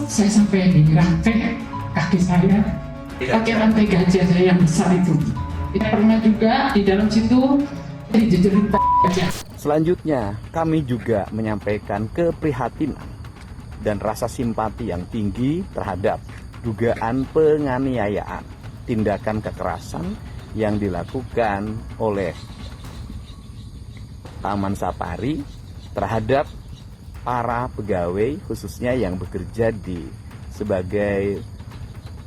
saya sampai di rantai kaki saya, pakai rantai gajah saya yang besar itu. Kita pernah juga di dalam situ dijejerin gajah. Selanjutnya, kami juga menyampaikan keprihatinan dan rasa simpati yang tinggi terhadap dugaan penganiayaan, tindakan kekerasan yang dilakukan oleh Taman Safari terhadap para pegawai khususnya yang bekerja sebagai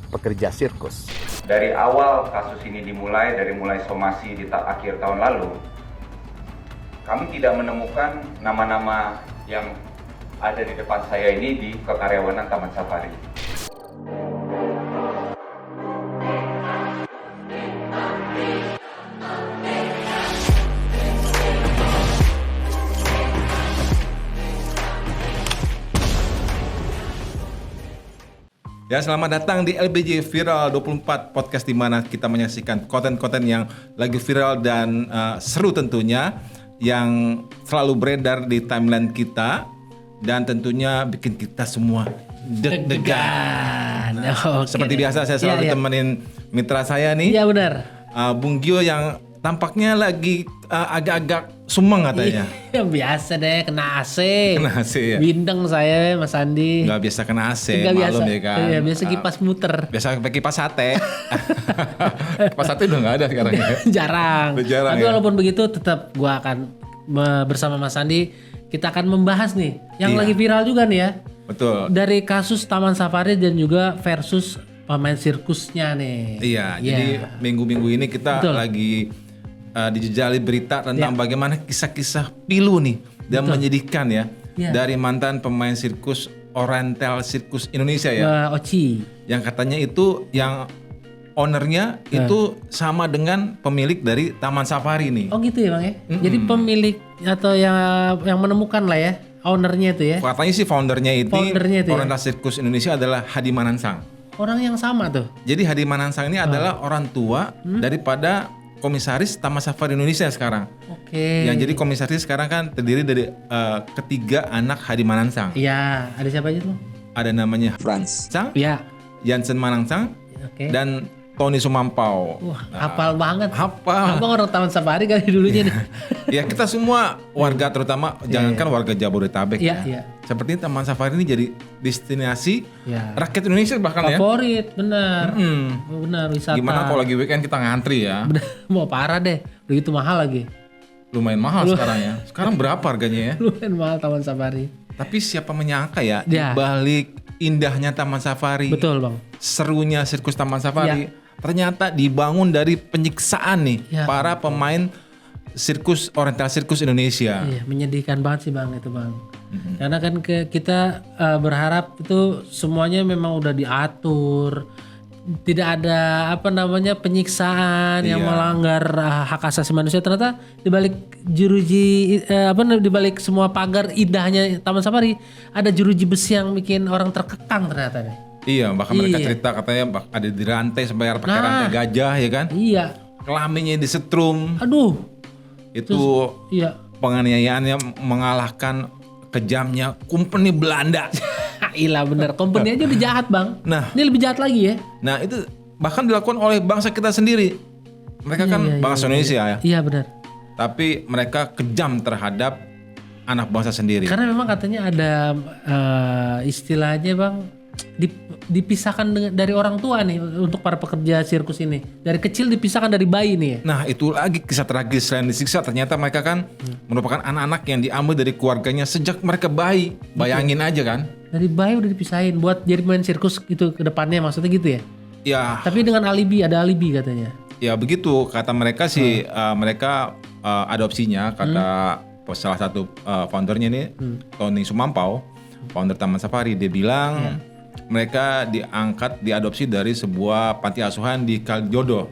pekerja sirkus. Dari awal kasus ini dimulai, dari mulai somasi di akhir tahun lalu, kami tidak menemukan nama-nama yang ada di depan saya ini di kekaryawanan Taman Safari. Ya, selamat datang di LBJ Viral 24 Podcast, di mana kita menyaksikan konten-konten yang lagi viral dan seru tentunya, yang selalu beredar di timeline kita dan tentunya bikin kita semua deg-degan. Seperti biasa saya selalu ditemenin mitra saya nih. Iya benar. Bung Gio yang tampaknya lagi agak-agak sumeng katanya. Iya, biasa deh, kena AC. Kena AC ya? Bindeng saya, Mas Andi. Nggak biasa kena AC, Nggak malum biasa. ya kan. Iya, biasa kipas muter. Biasa pakai kipas sate. Kipas sate udah nggak ada sekarang ya. Jarang. Udah jarang. Tapi ya? walaupun begitu, tetap gua akan bersama Mas Andi, kita akan membahas nih yang Iya. lagi viral juga nih ya. Betul. Dari kasus Taman Safari dan juga versus pemain sirkusnya nih. Iya, jadi minggu-minggu ini kita Betul. lagi dijejali berita tentang bagaimana kisah-kisah pilu nih dan menyedihkan ya, dari mantan pemain sirkus Oriental Circus Indonesia ya, Oci. yang katanya itu yang ownernya itu sama dengan pemilik dari Taman Safari nih. Oh gitu ya Bang ya. Jadi pemilik atau yang menemukan lah ya, ownernya itu ya. Katanya sih foundernya itu ya? Oriental Circus Indonesia adalah Hadi Manansang. Orang yang sama tuh. Jadi Hadi Manansang ini adalah orang tua daripada komisaris Taman Safari Indonesia sekarang. Oke. Yang jadi komisaris sekarang kan terdiri dari ketiga anak Hadi Manansang. Iya, ada siapa aja tuh? Ada namanya Franz Sang, Iya. Jansen Manansang, Oke. dan Tony Sumampau. Wah, hafal banget. Hafal. Abang orang Taman Safari kali dulunya nih. Ya, kita semua warga, terutama jangankan warga Jabodetabek Iya, ya. iya. Seperti Taman Safari ini jadi destinasi Iya. rakyat Indonesia bahkan ya. Favorit, benar. Mm. Benar, wisata. Gimana kalau lagi weekend kita ngantri ya? Benar, mau parah deh. Begitu mahal lagi. Lumayan mahal sekarang ya. Sekarang berapa harganya ya? Lumayan mahal Taman Safari. Tapi siapa menyangka ya, Ya. di balik indahnya Taman Safari, Betul, Bang. serunya sirkus Taman Safari, ternyata dibangun dari penyiksaan nih para pemain sirkus Oriental Circus Indonesia. Iya, menyedihkan banget sih Bang itu Bang. Karena kan kita berharap itu semuanya memang udah diatur. Tidak ada penyiksaan yang melanggar hak asasi manusia. Ternyata dibalik jeruji dibalik semua pagar indahnya Taman Safari ada jeruji besi yang bikin orang terkekang ternyata nih. Iya, bahkan mereka cerita katanya ada dirantai sampai pakai rantai gajah ya kan? Iya. Kelaminnya disetrum. Aduh. Itu Iya. penganiayaannya mengalahkan kejamnya company Belanda. Ilah bener. Company aja udah jahat Bang. Nah. Ini lebih jahat lagi ya. Nah, itu bahkan dilakukan oleh bangsa kita sendiri. Mereka kan bangsa Indonesia ya. Iya benar. Tapi mereka kejam terhadap anak bangsa sendiri. Karena memang katanya ada istilahnya Bang, dipisahkan dari orang tua nih untuk para pekerja sirkus ini. Dari kecil dipisahkan dari bayi nih ya. Nah, itu lagi kisah tragis. Selain disiksa, ternyata mereka kan merupakan anak-anak yang diambil dari keluarganya sejak mereka bayi. Bayangin aja kan. Dari bayi udah dipisahin buat jadi main sirkus gitu ke depannya, maksudnya gitu ya. Ya, Tapi dengan alibi, ada alibi katanya. ya begitu kata mereka sih. Mereka adopsinya, kata salah satu foundernya nih, Tony Sumampau, founder Taman Safari, dia bilang mereka diadopsi dari sebuah panti asuhan di Kalijodo,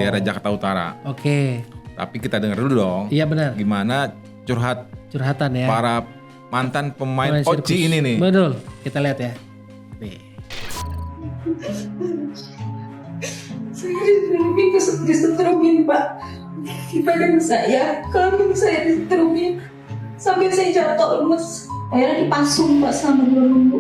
daerah Jakarta Utara. Oke. Tapi kita dengar dulu dong. Iya benar. Gimana Curhatan ya. para mantan pemain sirkus. Oci ini nih. Betul. Kita lihat ya. Nih. Saya disetrumin Pak di badan saya, kelamin saya disetrumin sampai saya jatuh lemes, akhirnya dipasung Pak selama 2 minggu.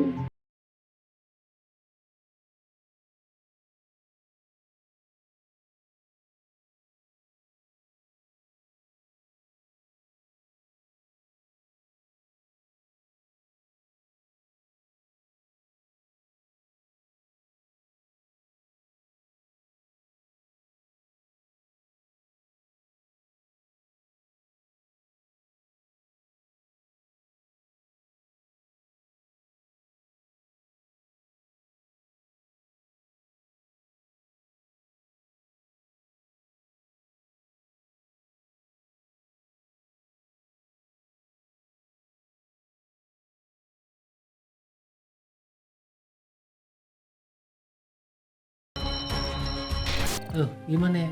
Tuh, gimana ya?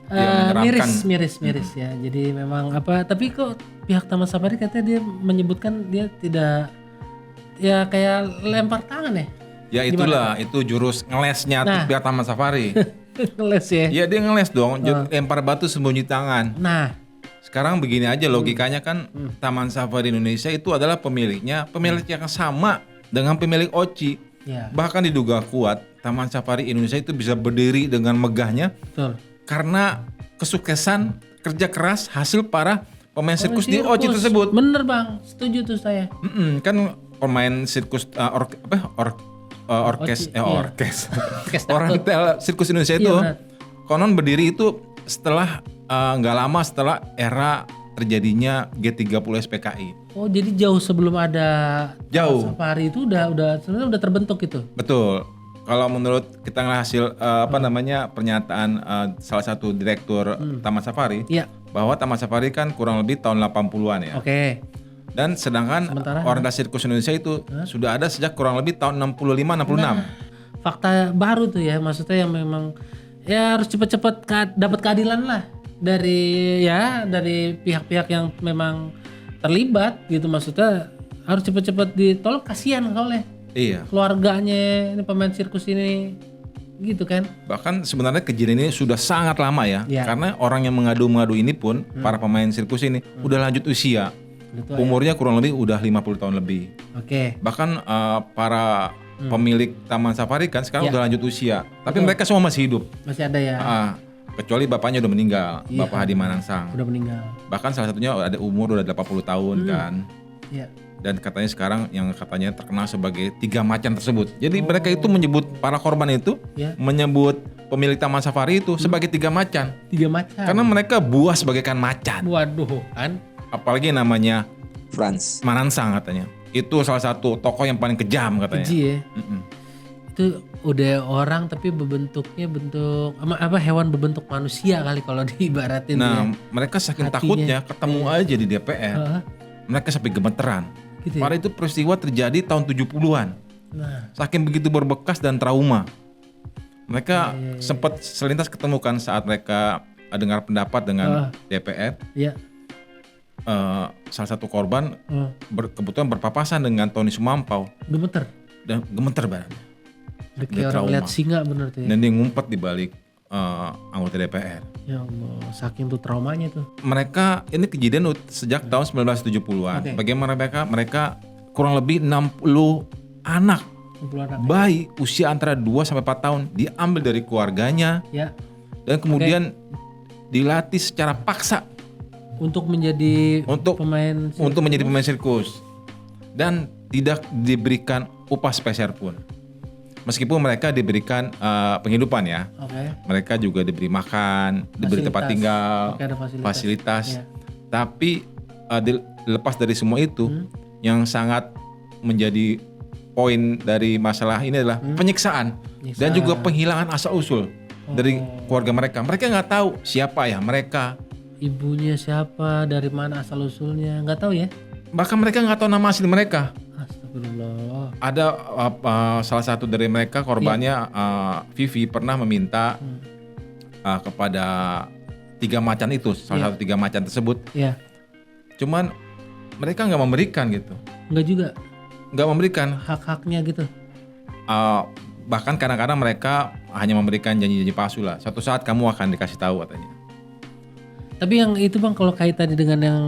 menyeramkan. Miris ya. Jadi memang tapi kok pihak Taman Safari katanya dia menyebutkan dia tidak ya kayak lempar tangan ya. Ya itulah, itu jurus ngelesnya pihak Taman Safari. Ngeles ya. Iya dia ngeles dong, lempar batu sembunyi tangan. Nah, Sekarang begini aja logikanya kan Taman Safari Indonesia itu adalah pemilik yang sama dengan pemilik Oci. ya. Bahkan diduga kuat Taman Safari Indonesia itu bisa berdiri dengan megahnya Betul. karena kesuksesan kerja keras hasil para pemain sirkus di Oci tersebut. Bener Bang, setuju tuh saya. Kan pemain sirkus orkes orang sirkus Indonesia itu benar. konon berdiri itu setelah nggak lama setelah era terjadinya G30 SPKI. Oh, jadi jauh sebelum ada Jauh. Safari itu sebenarnya udah terbentuk gitu. Betul. Kalau menurut kita hasil pernyataan salah satu direktur Taman Safari Iya. bahwa Taman Safari kan kurang lebih tahun 80-an ya. Oke. Dan sedangkan orientasi sirkus Indonesia itu sudah ada sejak kurang lebih tahun 65-66. Fakta baru tuh ya, maksudnya yang memang ya harus cepet-cepet dapat keadilan lah dari pihak-pihak yang memang terlibat gitu, maksudnya harus cepet-cepet ditolong, kasihan soalnya Iya. keluarganya ini pemain sirkus ini gitu kan. Bahkan sebenarnya kejadian ini sudah sangat lama ya. Iya. Karena orang yang mengadu-mengadu ini pun para pemain sirkus ini udah lanjut usia. Betul, Umurnya kurang lebih udah 50 tahun lebih. Oke. Bahkan para pemilik Taman Safari kan sekarang Iya. udah lanjut usia. Tapi mereka semua masih hidup. Masih ada ya. Kecuali bapaknya udah meninggal, Bapak Hadi Manansang. Udah meninggal. Bahkan salah satunya ada umur udah 80 tahun kan. Iya. Dan katanya sekarang yang katanya terkenal sebagai 3 macan tersebut. Jadi mereka itu menyebut para korban itu Iya. menyebut pemilik Taman Safari itu sebagai 3 macan. 3 macam. Karena mereka buas bagaikan macan. Waduh kan. Apalagi namanya Franz. Manansang katanya. Itu salah satu tokoh yang paling kejam katanya. Keji ya. Itu udah orang tapi bentuk hewan berbentuk manusia kali kalau diibaratin. Nah, ya. mereka saking Hatinya. takutnya ketemu aja di DPR. Mereka sampai gemeteran. Gitu ya? Padahal itu peristiwa terjadi tahun 70-an. Nah, Saking begitu berbekas dan trauma. Mereka sempat selintas ketemu kan saat mereka dengar pendapat dengan DPR. iya. Salah satu korban kebetulan berpapasan dengan Tony Sumampau Gemeter. dan gemeter badannya. Udah kayak orang lihat singa bener tuh ya. Dan dia ngumpet di balik anggota DPR. Ya Allah, saking tuh traumanya tuh. Mereka ini kejadian sejak tahun 1970-an. Oke. Bagaimana mereka kurang lebih 60 anak Kumpulan anak. bayi usia antara 2 sampai 4 tahun diambil dari keluarganya Ya, dan kemudian dilatih secara paksa untuk menjadi untuk menjadi sirkus. pemain sirkus dan tidak diberikan upah sepeser pun. Meskipun mereka diberikan penghidupan ya. Oke. Mereka juga diberi makan, diberi tempat tinggal, Oke, ada fasilitas. Iya. Tapi lepas dari semua itu, yang sangat menjadi poin dari masalah ini adalah penyiksaan dan juga penghilangan asal usul dari keluarga mereka. Mereka nggak tahu siapa ya mereka. Ibunya siapa, dari mana asal usulnya, nggak tahu ya. Bahkan mereka nggak tahu nama asli mereka. Astagfirullah. Ada salah satu dari mereka korbannya Vivi pernah meminta kepada 3 macan itu, salah satu 3 macan tersebut. Ya, Cuman mereka nggak memberikan gitu, nggak juga nggak memberikan. hak-haknya gitu. Bahkan kadang-kadang mereka hanya memberikan janji-janji palsu lah. Suatu saat kamu akan dikasih tahu katanya. Tapi yang itu Bang, kalau kaitannya dengan yang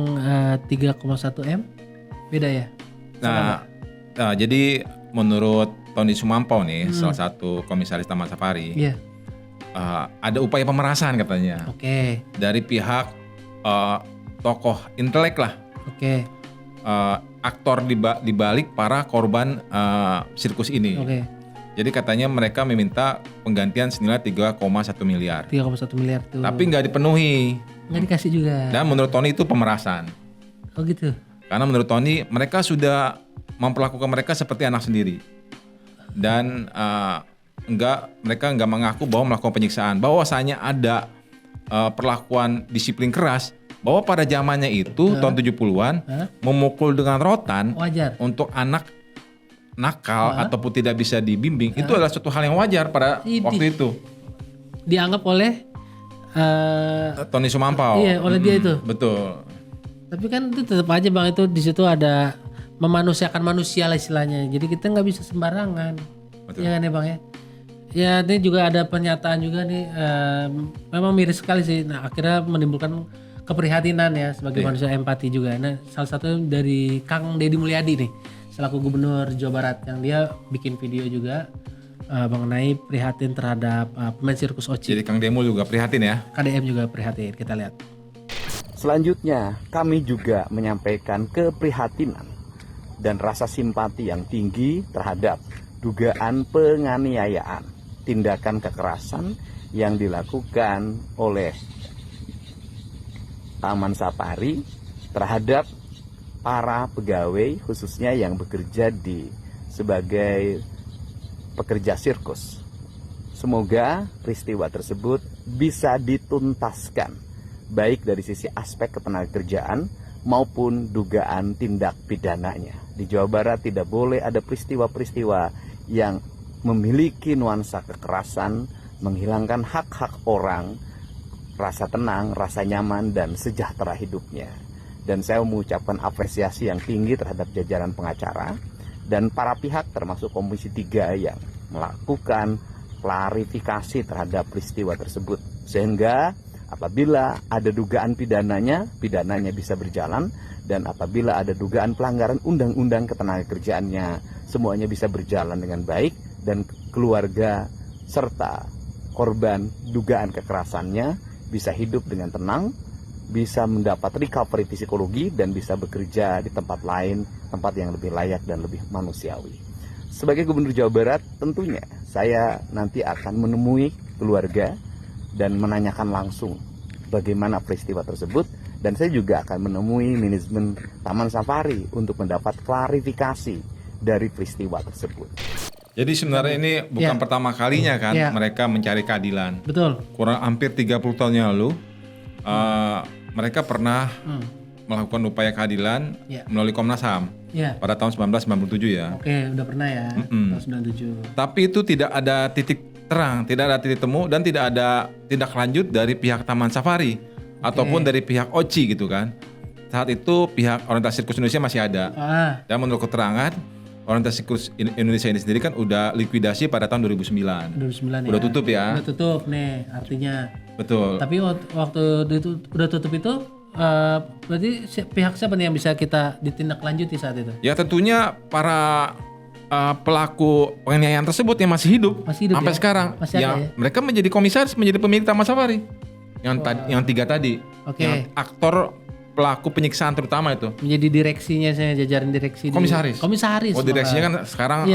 3,1 M, beda ya? Nah, jadi menurut Tony Sumampau nih, salah satu komisaris Taman Safari, Iya. ada upaya pemerasan katanya Oke. dari pihak tokoh intelek lah, Oke. aktor di balik para korban sirkus ini. Oke. Jadi katanya mereka meminta penggantian senilai 3,1 miliar. 3,1 miliar tuh. Tapi nggak dipenuhi. nggak dikasih juga. Dan menurut Tony itu pemerasan. Oh gitu. Karena menurut Tony mereka sudah memperlakukan mereka seperti anak sendiri. Dan mereka nggak mengaku bahwa melakukan penyiksaan. Bahwasanya ada perlakuan disiplin keras. Bahwa pada zamannya itu tahun 70-an memukul dengan rotan Wajar. untuk anak nakal ataupun tidak bisa dibimbing itu adalah suatu hal yang wajar pada Idih. waktu itu. dianggap oleh Tony Sumampau. iya, oleh dia itu. Betul. Tapi kan itu tetap aja Bang, itu di situ ada memanusiakan manusia lah istilahnya. Jadi kita nggak bisa sembarangan. Betul. Iya kan ya Bang ya. Ya ini juga ada pernyataan juga nih, memang miris sekali sih. Nah akhirnya menimbulkan keprihatinan ya sebagai manusia empati juga. Nah salah satu dari Kang Deddy Mulyadi nih selaku Gubernur Jawa Barat yang dia bikin video juga mengenai prihatin terhadap pemain sirkus Oci. Jadi Kang Demul juga prihatin ya. KDM juga prihatin, kita lihat. Selanjutnya, kami juga menyampaikan keprihatinan dan rasa simpati yang tinggi terhadap dugaan penganiayaan, tindakan kekerasan yang dilakukan oleh Taman Safari terhadap para pegawai khususnya yang bekerja sebagai pekerja sirkus. Semoga peristiwa tersebut bisa dituntaskan baik dari sisi aspek ketenagakerjaan maupun dugaan tindak pidananya. Di Jawa Barat tidak boleh ada peristiwa-peristiwa yang memiliki nuansa kekerasan, menghilangkan hak-hak orang, rasa tenang, rasa nyaman, dan sejahtera hidupnya. Dan saya mengucapkan apresiasi yang tinggi terhadap jajaran pengacara dan para pihak termasuk Komisi 3 yang melakukan klarifikasi terhadap peristiwa tersebut. Sehingga apabila ada dugaan pidananya bisa berjalan, dan apabila ada dugaan pelanggaran undang-undang ketenagakerjaannya, semuanya bisa berjalan dengan baik dan keluarga serta korban dugaan kekerasannya bisa hidup dengan tenang, bisa mendapat recovery psikologi, dan bisa bekerja di tempat lain, tempat yang lebih layak dan lebih manusiawi. Sebagai Gubernur Jawa Barat, tentunya saya nanti akan menemui keluarga dan menanyakan langsung bagaimana peristiwa tersebut, dan saya juga akan menemui manajemen Taman Safari untuk mendapat klarifikasi dari peristiwa tersebut. Jadi sebenarnya ini bukan pertama kalinya kan mereka mencari keadilan. Betul. Kurang hampir 30 tahun yang lalu mereka pernah melakukan upaya keadilan melalui Komnas HAM pada tahun 1997 ya. Oke, udah pernah ya, tahun 97. Tapi itu tidak ada titik terang, tidak ada titik temu, dan tidak ada tindak lanjut dari pihak Taman Safari ataupun dari pihak OCI gitu kan. Saat itu pihak Orientasi Sirkus Indonesia masih ada. Dan menurut keterangan Orientasi Sirkus Indonesia ini sendiri kan udah likuidasi pada tahun 2009. 2009 udah tutup ya. Udah tutup nih artinya. Betul. Tapi waktu itu udah tutup itu berarti pihak siapa nih yang bisa kita ditindaklanjuti saat itu? Ya tentunya para pelaku penganiayaan tersebut yang masih hidup sampai sekarang. Masih ada ya? Mereka menjadi komisaris, menjadi pemilik Taman Safari. Yang tiga tadi. Yang aktor pelaku penyiksaan terutama itu. Menjadi direksinya, saya jajaran direksi. Komisaris. Komisaris. Oh, direksinya kan sekarang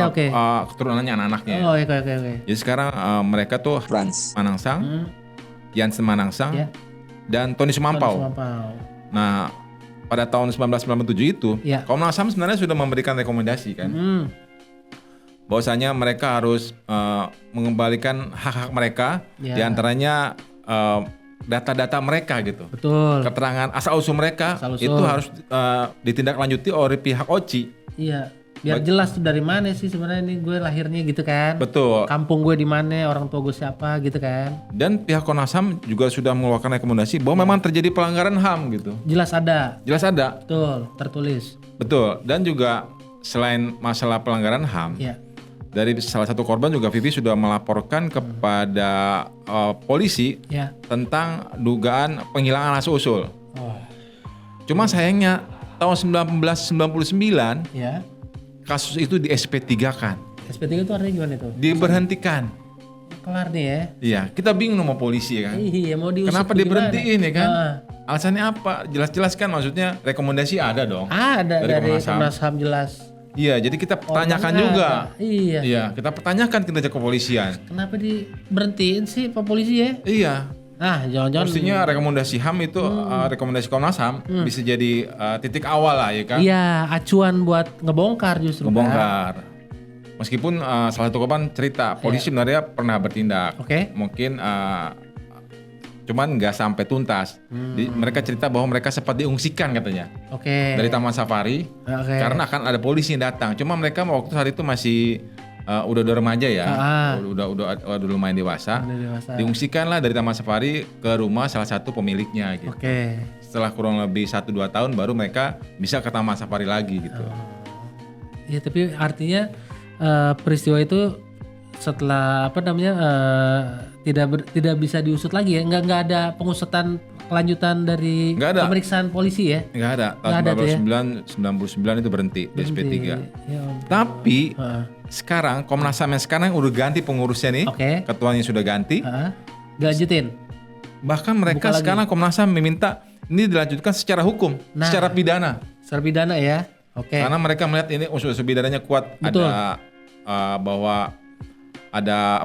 keturunannya anak-anaknya. Oh, oke. Jadi sekarang mereka tuh Frans Manangsang, Jansen Manangsang, dan Tony Sumampau. Nah, pada tahun 1997 itu, Komnas HAM sebenarnya sudah memberikan rekomendasi kan. Bahwasanya mereka harus mengembalikan hak-hak mereka, diantaranya data-data mereka gitu. Betul. Keterangan asal-usul mereka itu harus ditindaklanjuti oleh pihak OCI. Iya. Biar jelas tuh dari mana sih sebenarnya ini gue lahirnya gitu kan. Betul. Kampung gue di mana, orang tua gue siapa gitu kan. Dan pihak Komnas HAM juga sudah mengeluarkan rekomendasi bahwa memang terjadi pelanggaran HAM gitu. Jelas ada. Betul, tertulis. Betul. Dan juga selain masalah pelanggaran HAM, dari salah satu korban juga Vivi sudah melaporkan kepada polisi tentang dugaan penghilangan asal-usul. Cuma sayangnya tahun 1999 kasus itu di SP3-kan. SP3 itu artinya gimana itu? Diberhentikan. Kelar nih ya? Iya, kita bingung sama polisi kan. Iya, mau diusut. Kenapa diberhentiin ya kan? Alasannya apa? Jelas-jelas kan, maksudnya rekomendasi ada dong. Ada dari Komnas HAM jelas. Iya, jadi kita pertanyakan juga. Iya, kita pertanyakan kinerja kepolisian. Kenapa diberhentiin sih Pak Polisi ya? Iya. Jangan-jangan. Mestinya rekomendasi HAM itu, rekomendasi Komnas HAM bisa jadi titik awal lah ya kan? Iya, acuan buat ngebongkar justru. Ngebongkar. Meskipun salah satu korban cerita, polisi sebenarnya pernah bertindak. Mungkin cuman nggak sampai tuntas. Mereka cerita bahwa mereka sempat diungsikan katanya dari Taman Safari karena akan ada polisi yang datang. Cuma mereka waktu saat itu masih udah remaja ya, Ah. udah lumayan dewasa. Udah dewasa. Diungsikanlah dari Taman Safari ke rumah salah satu pemiliknya gitu. Oke. Setelah kurang lebih 1-2 tahun baru mereka bisa ke Taman Safari lagi gitu. Ya tapi artinya peristiwa itu setelah tidak bisa diusut lagi ya, nggak ada pengusutan kelanjutan dari Nggak ada. pemeriksaan polisi ya. Nggak ada, Nggak ada tuh ya? tahun 1999 itu berhenti di SP3. Ya, Tapi Heeh. sekarang Komnas HAM yang sekarang udah ganti pengurusnya nih, Oke. ketuanya sudah ganti. Lanjutin. Bahkan mereka Buka lagi. sekarang Komnas HAM meminta ini dilanjutkan secara hukum, Nah. secara pidana. Secara pidana ya. Oke. Karena mereka melihat ini unsur-unsur pidananya kuat, Betul. ada bahwa ada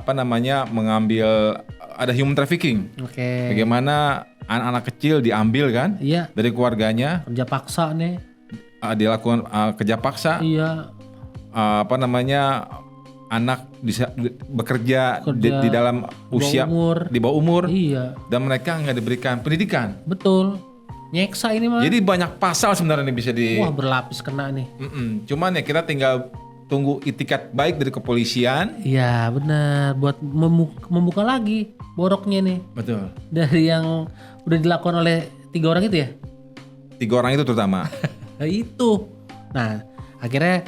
ada human trafficking. Oke. Bagaimana anak-anak kecil diambil kan Iya. dari keluarganya, Kerja paksa nih. dilakukan kerja paksa, Iya. anak bisa bekerja Kerja di dalam usia umur. di bawah umur, Iya. dan mereka nggak diberikan pendidikan. Betul. Nyeksa ini mah. Jadi banyak pasal sebenarnya bisa di. Wah, berlapis kena nih. Cuman ya kita tinggal tunggu itikat baik dari kepolisian. Iya, benar. Buat membuka lagi boroknya nih. Betul. Dari yang udah dilakukan oleh 3 orang itu ya. 3 orang itu terutama. Nah, itu. Nah, akhirnya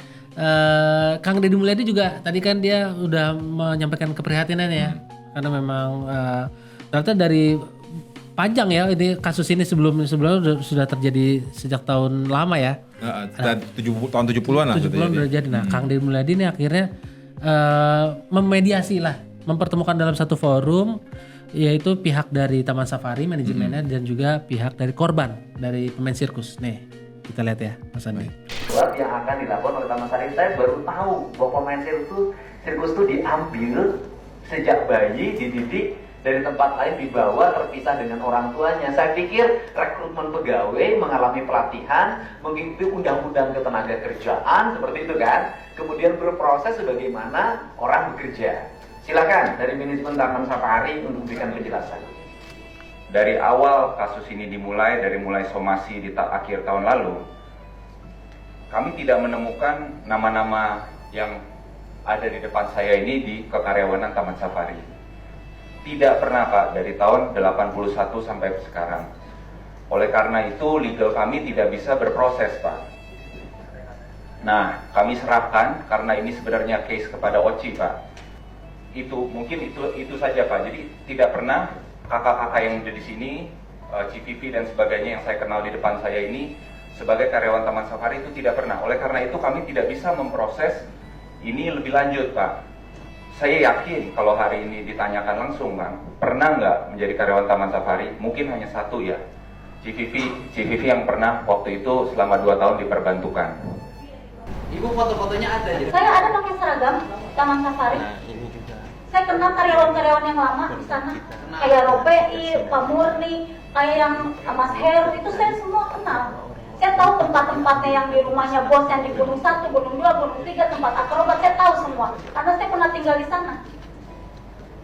Kang Deddy Mulyadi juga tadi kan dia udah menyampaikan keprihatinan ya. Karena memang ternyata dari panjang ya ini kasus ini sebelumnya sudah terjadi sejak tahun lama ya. Tahun 70-an lah. 70-an udah jadi. Nah, Kang Deddy Mulyadi ini akhirnya memediasi lah, mempertemukan dalam satu forum, yaitu pihak dari Taman Safari manajemennya dan juga pihak dari korban dari pemain sirkus. Nih, kita lihat ya, Mas Andi. Yang akan dilakukan oleh Taman Safari, saya baru tahu bahwa pemain sirkus itu diambil sejak bayi, dididik dari tempat lain, dibawa terpisah dengan orang tuanya. Saya pikir rekrutmen pegawai mengalami pelatihan, mengikuti undang-undang ketenagakerjaan seperti itu kan, kemudian berproses sebagaimana orang bekerja. Silakan dari manajemen Taman Safari untuk memberikan penjelasan. Dari awal kasus ini dimulai, dari mulai somasi di akhir tahun lalu, kami tidak menemukan nama-nama yang ada di depan saya ini di kekaryawanan Taman Safari. Tidak pernah Pak, dari tahun 81 sampai sekarang. Oleh karena itu legal kami tidak bisa berproses Pak. Nah, kami serahkan karena ini sebenarnya case kepada OCI Pak. Mungkin itu saja Pak. Jadi tidak pernah kakak-kakak yang ada di sini, CVV dan sebagainya yang saya kenal di depan saya ini sebagai karyawan Taman Safari itu tidak pernah. Oleh karena itu kami tidak bisa memproses ini lebih lanjut Pak. Saya yakin kalau hari ini ditanyakan langsung Bang, pernah nggak menjadi karyawan Taman Safari? Mungkin hanya satu ya, CVV yang pernah waktu itu selama 2 tahun diperbantukan. Ibu foto-fotonya ada ya? Saya ada pakai seragam Taman Safari. Saya kenal karyawan-karyawan yang lama di sana. Kayak Ropei, Pak Murni, kayak yang Mas Heru, itu saya semua kenal. Saya tahu tempat-tempatnya yang di rumahnya bos yang di Gunung 1, Gunung 2, Gunung 3, tempat akrobat, saya tahu semua. Karena saya pernah tinggal di sana.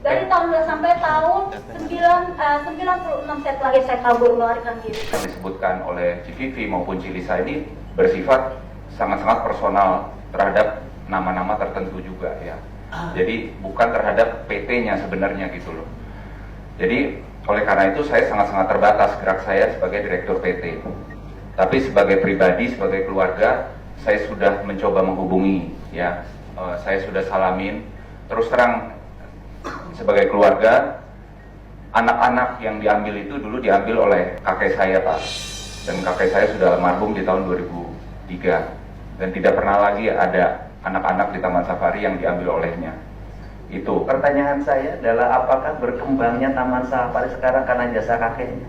Dari tahun sampai tahun 96 saya terakhir saya kabur melarikan diri. Yang disebutkan oleh CVV maupun Cilisa ini bersifat sangat-sangat personal terhadap nama-nama tertentu juga ya. Jadi bukan terhadap PT-nya sebenarnya gitu loh. Jadi oleh karena itu saya sangat-sangat terbatas gerak saya sebagai direktur PT. Tapi sebagai pribadi, sebagai keluarga, saya sudah mencoba menghubungi ya. Saya sudah salamin. Terus terang sebagai keluarga, anak-anak yang diambil itu dulu diambil oleh kakek saya Pak. Dan kakek saya sudah almarhum di tahun 2003. Dan tidak pernah lagi ada anak-anak di Taman Safari yang diambil olehnya. Itu. Pertanyaan saya adalah apakah berkembangnya Taman Safari sekarang karena jasa kakeknya?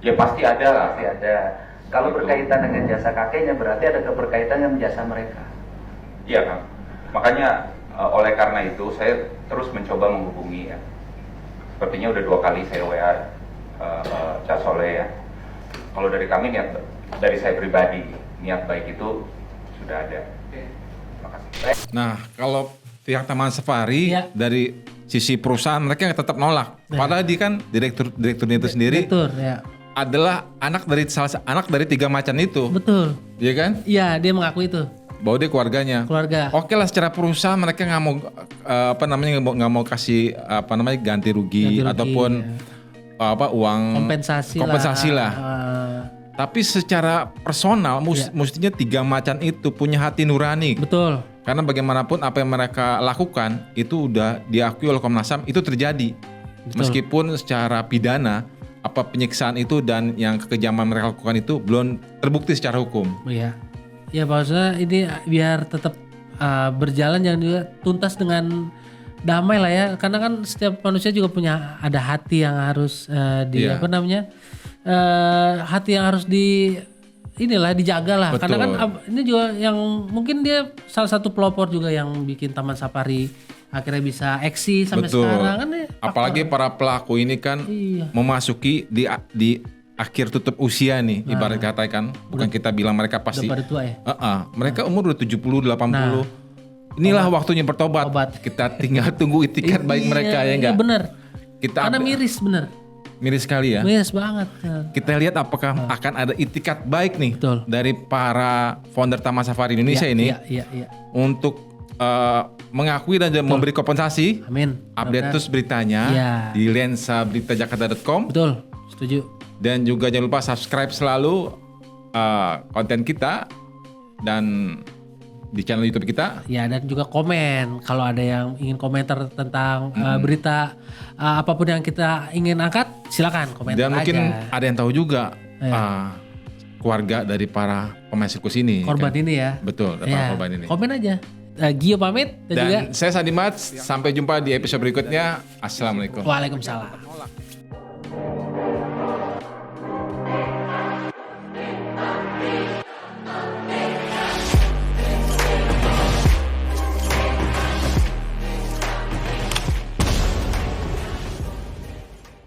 Ya pasti ada lah. Pasti ada. Kalau berkaitan dengan jasa kakeknya berarti ada keberkaitan dengan jasa mereka. Iya Kang. Makanya oleh karena itu saya terus mencoba menghubungi ya. Sepertinya udah 2 kali saya WA Cak Soleh ya. Kalau dari kami dari saya pribadi niat baik itu sudah ada. Terima kasih. Nah, kalau pihak Taman Safari dari sisi perusahaan mereka tetap nolak. Padahal dia kan direkturnya itu sendiri Direktur ya. adalah anak dari 3 macan itu. Betul. Iya kan? Iya, dia mengaku itu. bahwa dia keluarganya. Keluarga. Oke lah, secara perusahaan mereka nggak mau nggak mau kasih ganti rugi ataupun uang kompensasi lah. Tapi secara personal mestinya 3 macan itu punya hati nurani. Betul. Karena bagaimanapun apa yang mereka lakukan itu udah diakui oleh Komnas HAM, itu terjadi. Betul. Meskipun secara pidana penyiksaan itu dan yang kekejaman mereka lakukan itu belum terbukti secara hukum. Iya. Ya maksudnya ini biar tetap berjalan, jangan juga tuntas dengan damai lah ya. Karena kan setiap manusia juga punya ada hati yang harus hati yang harus dijaga lah. Betul. Karena kan ini juga yang mungkin dia salah satu pelopor juga yang bikin Taman Safari akhirnya bisa eksis sampai sekarang kan ya. Apalagi para pelaku ini kan memasuki di akhir tutup usia nih, ibarat kata kan. Bukan kita bilang mereka pasti udah pada tua ya. Mereka umur udah 70, 80. Inilah waktunya bertobat. Kita tinggal tunggu itikat baik mereka ya enggak? Iya benar. Karena miris sekali ya. Miris banget. Kita lihat apakah akan ada itikat baik nih. Betul. Dari para founder Taman Safari Indonesia ini untuk mengakui dan memberi kompensasi. Amin. Update terus beritanya di lensaberitajakarta.com. Betul, setuju. Dan juga jangan lupa subscribe selalu konten kita dan di channel YouTube kita. Ya, dan juga komen kalau ada yang ingin komentar tentang berita apapun yang kita ingin angkat, silakan komentar. Dan mungkin aja. ada yang tahu juga keluarga dari para pemain sirkus ini. Korban kan? ini ya. Betul, para korban ini. Komen aja. Gio pamit dan juga saya Sandi Mats. Sampai jumpa di episode berikutnya. Assalamualaikum. Waalaikumsalam.